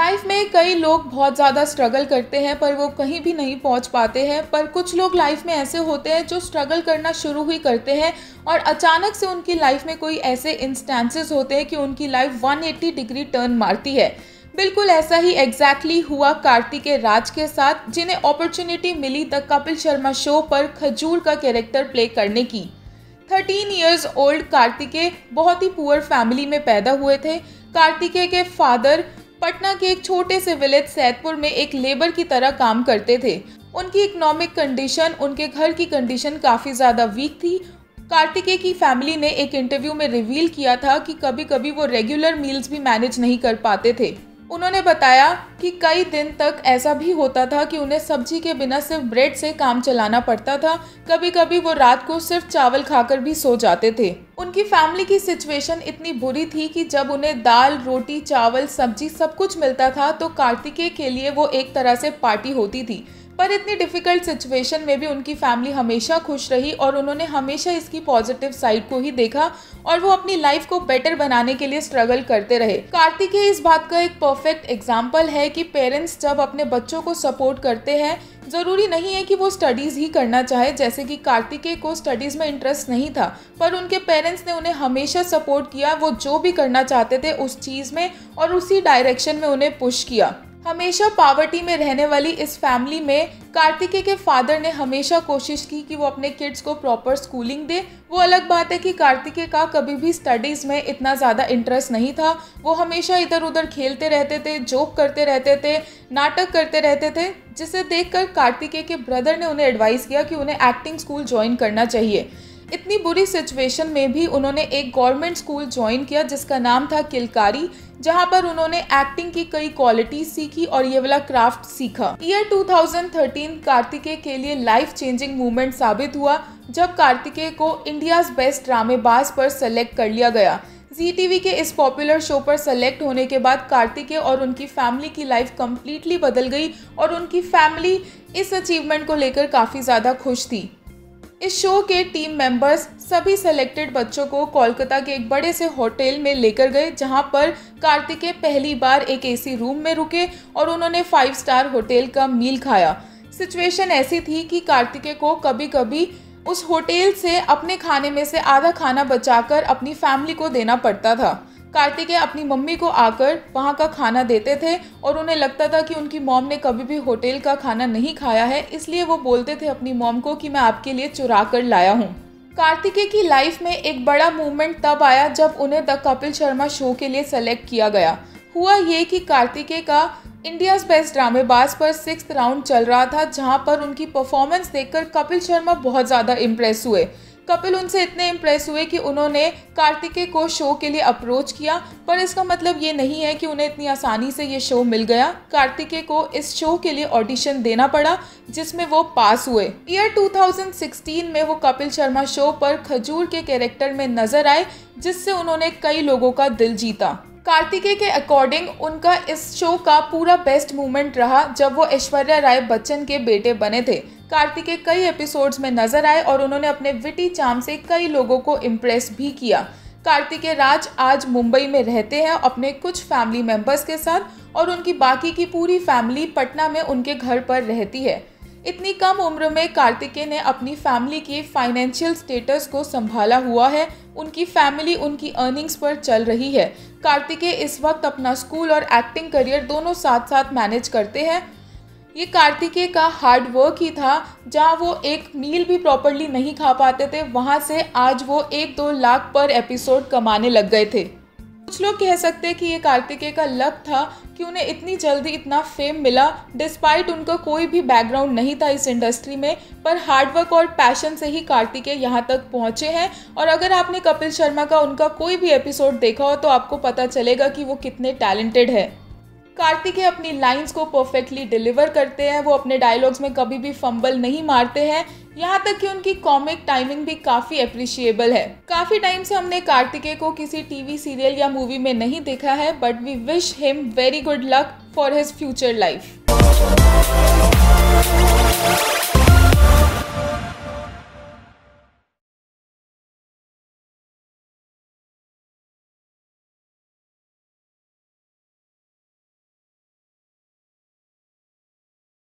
Life में कई लोग बहुत ज़्यादा स्ट्रगल करते हैं पर वो कहीं भी नहीं पहुंच पाते हैं। पर कुछ लोग लाइफ में ऐसे होते हैं जो स्ट्रगल करना शुरू ही करते हैं और अचानक से उनकी लाइफ में कोई ऐसे इंस्टेंसेस होते हैं कि उनकी लाइफ 180 डिग्री टर्न मारती है। बिल्कुल ऐसा ही एग्जैक्टली हुआ कार्तिकेय राज के साथ, जिन्हें अपॉर्चुनिटी मिली द कपिल शर्मा शो पर खजूर का कैरेक्टर प्ले करने की। 13 इयर्स ओल्ड कार्तिकेय बहुत ही पुअर फैमिली में पैदा हुए थे। कार्तिकेय के फादर पटना के एक छोटे से विलेज सैदपुर में एक लेबर की तरह काम करते थे। उनकी इकोनॉमिक कंडीशन, उनके घर की कंडीशन काफ़ी ज़्यादा वीक थी। कार्तिकेय की फैमिली ने एक इंटरव्यू में रिवील किया था कि कभी कभी वो रेगुलर मील्स भी मैनेज नहीं कर पाते थे। उन्होंने बताया कि कई दिन तक ऐसा भी होता था कि उन्हें सब्जी के बिना सिर्फ ब्रेड से काम चलाना पड़ता था। कभी कभी वो रात को सिर्फ चावल खाकर भी सो जाते थे। उनकी फैमिली की सिचुएशन इतनी बुरी थी कि जब उन्हें दाल, रोटी, चावल, सब्जी सब कुछ मिलता था तो कार्तिकेय के लिए वो एक तरह से पार्टी होती थी। पर इतनी डिफ़िकल्ट सिचुएशन में भी उनकी फैमिली हमेशा खुश रही और उन्होंने हमेशा इसकी पॉजिटिव साइड को ही देखा और वो अपनी लाइफ को बेटर बनाने के लिए स्ट्रगल करते रहे। कार्तिकेय इस बात का एक परफेक्ट एग्जाम्पल है कि पेरेंट्स जब अपने बच्चों को सपोर्ट करते हैं, ज़रूरी नहीं है कि वो स्टडीज़ ही करना चाहे। जैसे कि कार्तिकेय को स्टडीज़ में इंटरेस्ट नहीं था पर उनके पेरेंट्स ने उन्हें हमेशा सपोर्ट किया। वो जो भी करना चाहते थे उस चीज़ में और उसी डायरेक्शन में उन्हें पुश किया। हमेशा पॉवर्टी में रहने वाली इस फैमिली में कार्तिकेय के फादर ने हमेशा कोशिश की कि वो अपने किड्स को प्रॉपर स्कूलिंग दे। वो अलग बात है कि कार्तिकेय का कभी भी स्टडीज़ में इतना ज़्यादा इंटरेस्ट नहीं था। वो हमेशा इधर उधर खेलते रहते थे, जोक करते रहते थे, नाटक करते रहते थे, जिसे देखकर कार्तिकेय के ब्रदर ने उन्हें एडवाइस किया कि उन्हें एक्टिंग स्कूल ज्वाइन करना चाहिए। इतनी बुरी सिचुएशन में भी उन्होंने एक गवर्नमेंट स्कूल ज्वाइन किया जिसका नाम था किलकारी, जहां पर उन्होंने एक्टिंग की कई क्वालिटीज सीखी और ये वाला क्राफ्ट सीखा। ईयर 2013 कार्तिकेय के लिए लाइफ चेंजिंग मूवमेंट साबित हुआ जब कार्तिकेय को इंडियाज बेस्ट ड्रामेबाज पर सेलेक्ट कर लिया गया। ZTV के इस पॉपुलर शो पर सेलेक्ट होने के बाद कार्तिकेय और उनकी फैमिली की लाइफ कम्प्लीटली बदल गई और उनकी फैमिली इस अचीवमेंट को लेकर काफ़ी ज़्यादा खुश थी। इस शो के टीम मेंबर्स सभी सेलेक्टेड बच्चों को कोलकाता के एक बड़े से होटल में लेकर गए, जहां पर कार्तिकेय पहली बार एक AC रूम में रुके और उन्होंने 5 स्टार होटल का मील खाया। सिचुएशन ऐसी थी कि कार्तिकेय को कभी कभी उस होटल से अपने खाने में से आधा खाना बचाकर अपनी फैमिली को देना पड़ता था। कार्तिकेय अपनी मम्मी को आकर वहाँ का खाना देते थे और उन्हें लगता था कि उनकी मॉम ने कभी भी होटल का खाना नहीं खाया है, इसलिए वो बोलते थे अपनी मॉम को कि मैं आपके लिए चुरा कर लाया हूँ। कार्तिकेय की लाइफ में एक बड़ा मूवमेंट तब आया जब उन्हें द कपिल शर्मा शो के लिए सेलेक्ट किया गया। हुआ ये कि कार्तिकेय का इंडियाज बेस्ट ड्रामेबाज पर 6th राउंड चल रहा था, जहाँ पर उनकी परफॉर्मेंस देखकर कपिल शर्मा बहुत ज़्यादा इम्प्रेस हुए। कपिल उनसे इतने इम्प्रेस हुए कि उन्होंने कार्तिकेय को शो के लिए अप्रोच किया, पर इसका मतलब ये नहीं है कि उन्हें इतनी आसानी से ये शो मिल गया। कार्तिकेय को इस शो के लिए ऑडिशन देना पड़ा जिसमें वो पास हुए। ईयर 2016 में वो कपिल शर्मा शो पर खजूर के कैरेक्टर में नजर आए, जिससे उन्होंने कई लोगों का दिल जीता। कार्तिकेय के अकॉर्डिंग उनका इस शो का पूरा बेस्ट मोमेंट रहा जब वो ऐश्वर्या राय बच्चन के बेटे बने थे। कार्तिकेय कई एपिसोड्स में नजर आए और उन्होंने अपने विटी चार्म से कई लोगों को इम्प्रेस भी किया। कार्तिकेय राज आज मुंबई में रहते हैं अपने कुछ फैमिली मेंबर्स के साथ और उनकी बाकी की पूरी फैमिली पटना में उनके घर पर रहती है। इतनी कम उम्र में कार्तिकेय ने अपनी फैमिली की फाइनेंशियल स्टेटस को संभाला हुआ है। उनकी फैमिली उनकी अर्निंग्स पर चल रही है। कार्तिकेय इस वक्त अपना स्कूल और एक्टिंग करियर दोनों साथ साथ मैनेज करते हैं। ये कार्तिकेय का हार्ड वर्क ही था। जहाँ वो एक मील भी प्रॉपरली नहीं खा पाते थे, वहाँ से आज वो 1-2 लाख पर एपिसोड कमाने लग गए थे। कुछ लोग कह सकते हैं कि ये कार्तिकेय का लक था कि उन्हें इतनी जल्दी इतना फेम मिला, डिस्पाइट उनका कोई भी बैकग्राउंड नहीं था इस इंडस्ट्री में। पर हार्डवर्क और पैशन से ही कार्तिकेय यहाँ तक पहुँचे हैं। और अगर आपने कपिल शर्मा का उनका कोई भी एपिसोड देखा हो तो आपको पता चलेगा कि वो कितने टैलेंटेड है। कार्तिकेय अपनी लाइंस को परफेक्टली डिलीवर करते हैं। वो अपने डायलॉग्स में कभी भी फंबल नहीं मारते हैं। यहाँ तक कि उनकी कॉमिक टाइमिंग भी काफ़ी अप्रिशिएबल है। काफ़ी टाइम से हमने कार्तिकेय को किसी टीवी सीरियल या मूवी में नहीं देखा है, but we wish him very good luck for his future life.